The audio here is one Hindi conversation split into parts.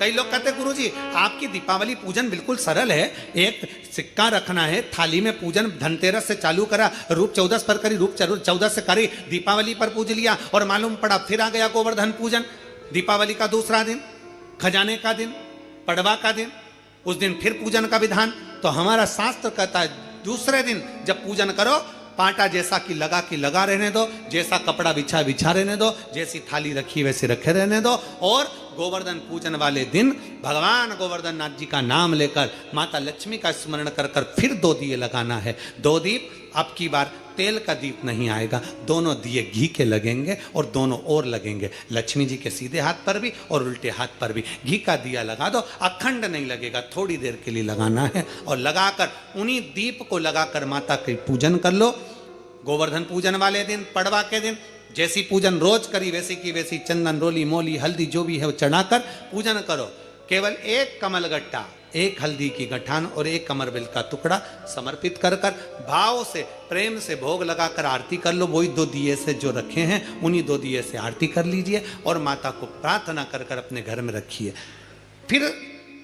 कई लोग कहते गुरुजी आपकी दीपावली पूजन बिल्कुल सरल है, एक सिक्का रखना है, थाली में पूजन धनतेरस से चालू करा, रूप 14 पर करी, रूप 14 से करी, दीपावली पर पूज लिया और मालूम पड़ा फिर आ गया गोवर्धन पूजन। दीपावली का दूसरा दिन, खजाने का दिन, पड़वा का दिन, उस दिन फिर पूजन का विधान। तो हमारा शास्त्र कहता है दूसरे दिन जब पूजन करो, पाटा जैसा कि लगा रहने दो, जैसा कपड़ा बिछा रहने दो, जैसी थाली रखी वैसे रखे रहने दो। और गोवर्धन पूजन वाले दिन भगवान गोवर्धन नाथ जी का नाम लेकर माता लक्ष्मी का स्मरण कर कर फिर 2 दिए लगाना है। 2 दीप, अब की बार तेल का दीप नहीं आएगा, दोनों दिए घी के लगेंगे और दोनों ओर लगेंगे, लक्ष्मी जी के सीधे हाथ पर भी और उल्टे हाथ पर भी। घी का दिया लगा दो, अखंड नहीं लगेगा, थोड़ी देर के लिए लगाना है। और लगाकर उन्हीं दीप को लगाकर माता के पूजन कर लो। गोवर्धन पूजन वाले दिन, पड़वा के दिन जैसी पूजन रोज करी वैसी की वैसी चंदन, रोली, मोली, हल्दी जो भी है वो चढ़ाकर पूजन करो। केवल एक कमल गट्टा, एक हल्दी की गठान और एक कमरबेल का टुकड़ा समर्पित कर कर भाव से प्रेम से भोग लगाकर आरती कर लो। वही 2 दिए से जो रखे हैं उन्हीं 2 दिए से आरती कर लीजिए और माता को प्रार्थना कर कर अपने घर में रखिए। फिर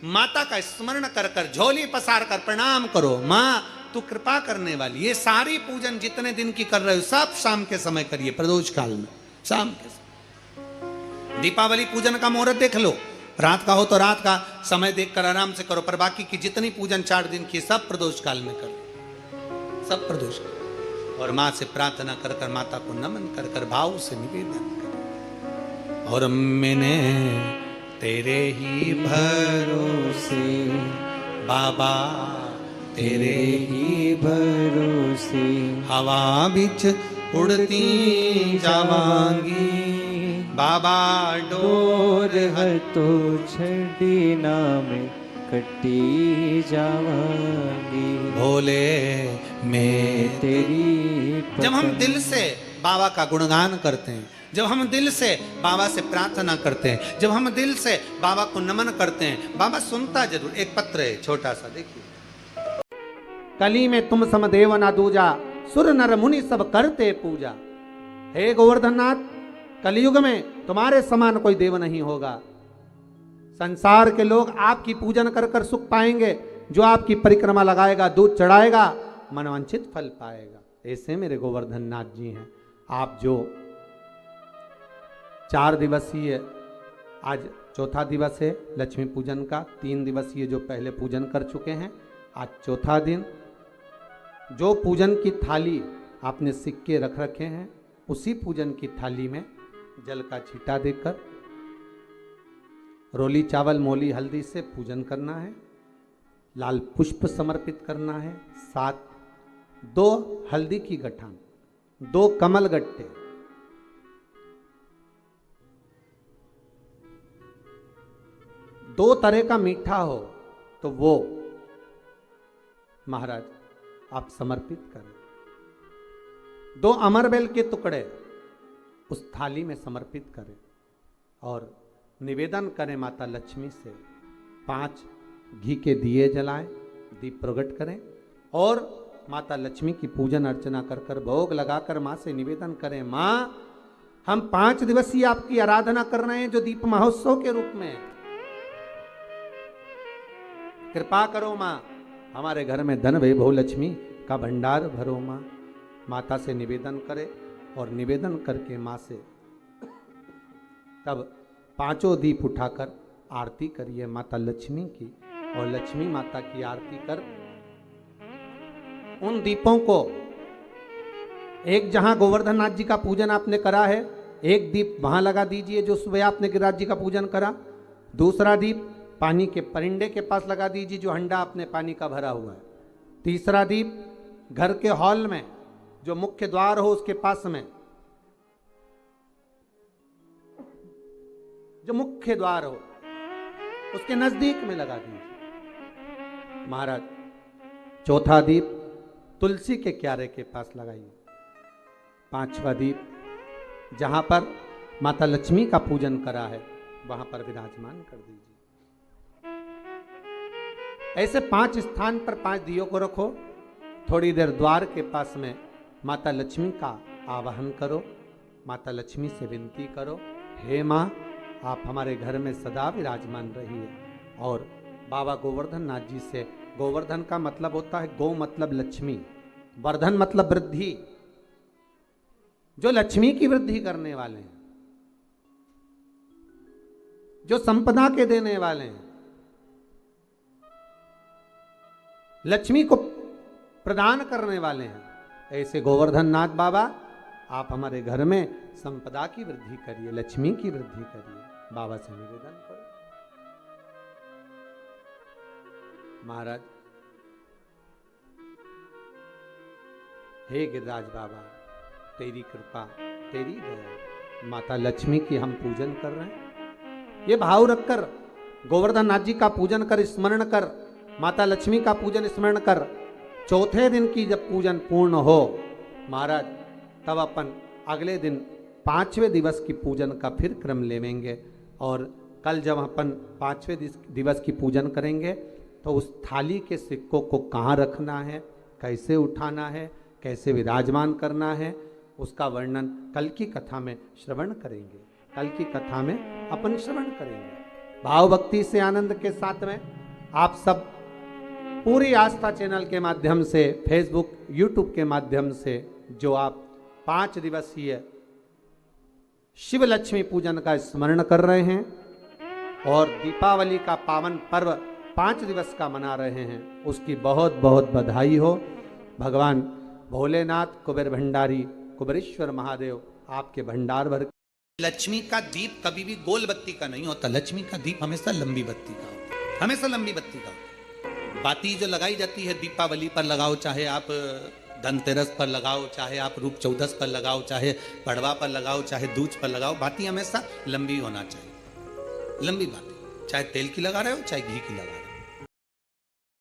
माता का स्मरण कर कर झोली पसार कर प्रणाम करो, माँ तू कृपा करने वाली। ये सारी पूजन जितने दिन की कर रहे हो सब शाम के समय करिए, प्रदोष काल में शाम के समय। दीपावली पूजन का मुहूर्त देख लो, रात का हो तो रात का समय देखकर आराम से करो, पर बाकी की जितनी पूजन 4 दिन की सब प्रदोष काल में करो, सब प्रदोष काल। और माँ से प्रार्थना कर कर, माता को नमन कर कर भाव से निवेदन कर। और मैंने तेरे ही भरोसे बाबा, तेरे ही भरोसे हवा बिच उड़ती जावांगी बाबा, डोर तो छड़ी नाम कटी जावांगी भोले मैं तेरी। जब हम दिल से बाबा का गुणगान करते हैं, जब हम दिल से बाबा से प्रार्थना करते हैं, जब हम दिल से बाबा को नमन करते हैं, बाबा सुनता जरूर। एक पत्र है छोटा सा, देखिए। कली में तुम सम देव ना दूजा, सुर नर मुनि सब करते पूजा। हे गोवर्धन नाथ, कलयुग में तुम्हारे समान कोई देव नहीं होगा। संसार के लोग आपकी पूजन कर कर सुख पाएंगे, जो आपकी परिक्रमा लगाएगा, दूध चढ़ाएगा, मनवांछित फल पाएगा। ऐसे मेरे गोवर्धन नाथ जी हैं। आप जो 4 दिवसीय, आज 4था दिवस है लक्ष्मी पूजन का, 3 दिवसीय जो पहले पूजन कर चुके हैं, आज 4था दिन। जो पूजन की थाली आपने सिक्के रख रखे हैं, उसी पूजन की थाली में जल का छींटा देकर रोली, चावल, मोली, हल्दी से पूजन करना है। लाल पुष्प समर्पित करना है। 7 2 हल्दी की गठान, 2 कमल गट्टे, 2 तरह का मीठा हो तो वो महाराज आप समर्पित करें। 2 अमरबेल के टुकड़े उस थाली में समर्पित करें और निवेदन करें माता लक्ष्मी से। 5 घी के दिए जलाएं, दीप प्रकट करें और माता लक्ष्मी की पूजन अर्चना कर कर भोग लगाकर माँ से निवेदन करें, माँ हम 5 दिवसीय आपकी आराधना कर रहे हैं जो दीप महोत्सव के रूप में। कृपा करो माँ, हमारे घर में धन वैभव लक्ष्मी का भंडार भरो माँ। माता से निवेदन करे और निवेदन करके माँ से तब 5 दीप उठाकर आरती करिए माता लक्ष्मी की। और लक्ष्मी माता की आरती कर उन दीपों को, एक जहां गोवर्धन नाथ जी का पूजन आपने करा है, एक दीप वहां लगा दीजिए जो सुबह आपने गिरिराज जी का पूजन करा। दूसरा दीप पानी के परिंडे के पास लगा दीजिए जो हंडा आपने पानी का भरा हुआ है। तीसरा दीप घर के हॉल में जो मुख्य द्वार हो उसके पास में, जो मुख्य द्वार हो उसके नजदीक में लगा दीजिए महाराज। चौथा दीप तुलसी के क्यारे के पास लगाइए। 5वां दीप जहां पर माता लक्ष्मी का पूजन करा है वहां पर विराजमान कर दीजिए। ऐसे 5 स्थान पर 5 दियों को रखो। थोड़ी देर द्वार के पास में माता लक्ष्मी का आवाहन करो। माता लक्ष्मी से विनती करो, हे माँ आप हमारे घर में सदा विराजमान रहिए। और बाबा गोवर्धन नाथ जी से, गोवर्धन का मतलब होता है गौ मतलब लक्ष्मी, वर्धन मतलब वृद्धि, जो लक्ष्मी की वृद्धि करने वाले हैं, जो संपदा के देने वाले हैं, लक्ष्मी को प्रदान करने वाले हैं, ऐसे गोवर्धन नाथ बाबा आप हमारे घर में संपदा की वृद्धि करिए, लक्ष्मी की वृद्धि करिए। बाबा से निवेदन करो। महाराज, हे गिरिराज बाबा, तेरी कृपा, तेरी दया, माता लक्ष्मी की हम पूजन कर रहे हैं। ये भाव रखकर गोवर्धन नाथ जी का पूजन कर, स्मरण कर, माता लक्ष्मी का पूजन स्मरण कर। चौथे दिन की जब पूजन पूर्ण हो महाराज, तब अपन अगले दिन 5वें दिवस की पूजन का फिर क्रम लेवेंगे। और कल जब अपन 5वें दिवस की पूजन करेंगे तो उस थाली के सिक्कों को कहाँ रखना है, कैसे उठाना है, कैसे विराजमान करना है, उसका वर्णन कल की कथा में श्रवण करेंगे। कल की कथा में अपन श्रवण करेंगे। भाव भक्ति से आनंद के साथ में आप सब पूरी आस्था चैनल के माध्यम से, फेसबुक, यूट्यूब के माध्यम से जो आप 5 दिवसीय शिव लक्ष्मी पूजन का स्मरण कर रहे हैं और दीपावली का पावन पर्व 5 दिवस का मना रहे हैं, उसकी बहुत बहुत बधाई हो। भगवान भोलेनाथ, कुबेर भंडारी, कुबेरेश्वर महादेव आपके भंडार भर। लक्ष्मी का दीप कभी भी गोल बत्ती का नहीं होता, लक्ष्मी का दीप हमेशा लंबी बत्ती का होता है, हमेशा लंबी बत्ती का होता है। बाती जो लगाई जाती है दीपावली पर लगाओ, चाहे आप धनतेरस पर लगाओ, चाहे आप रूप चौदस पर लगाओ, चाहे पड़वा पर लगाओ, चाहे दूज पर लगाओ, बाती हमेशा लंबी होना चाहिए, लंबी बाती, चाहे तेल की लगा रहे हो चाहे घी की लगा रहे हो।